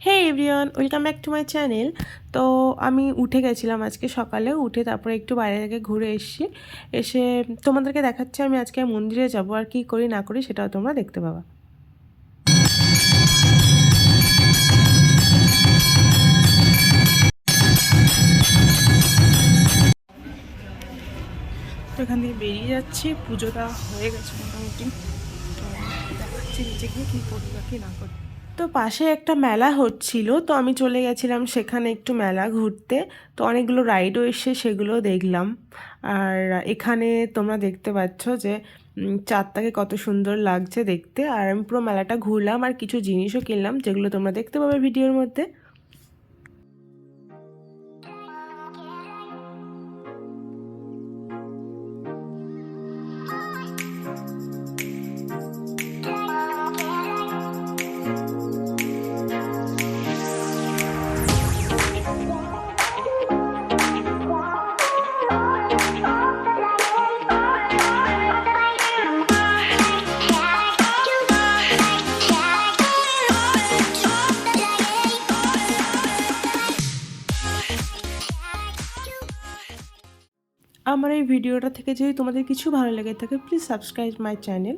Hey everyone, welcome back to my channel. তো আমি উঠে গেছিলাম আজকে সকালে, উঠে তারপরে একটু বাইরে থেকে ঘুরে এসে তোমাদেরকে দেখাচ্ছি আমি আজকে মন্দিরে যাব, আর কি করি না করি সেটাও তোমরা দেখতে পাবা। তো এখান থেকে বেরিয়ে যাচ্ছি, পুজোটা হয়ে গেছে মোটামুটি। তো দেখাচ্ছি নিচে গিয়ে কী করি বা কী না করি। তো পাশে একটা মেলা হচ্ছিল, তো আমি চলে গেছিলাম সেখানে একটু মেলা ঘুরতে। তো অনেকগুলো রাইডও এসে সেগুলো দেখলাম। আর এখানে তোমরা দেখতে পাচ্ছ যে চাঁদটাকে কত সুন্দর লাগছে দেখতে। আর আমি পুরো মেলাটা ঘুরলাম আর কিছু জিনিসও কিনলাম, যেগুলো তোমরা দেখতে পাবে ভিডিওর মধ্যে। আমার এই ভিডিওটা থেকে যদি তোমাদের কিছু ভালো লেগে থাকে, প্লিজ সাবস্ক্রাইব মাই চ্যানেল।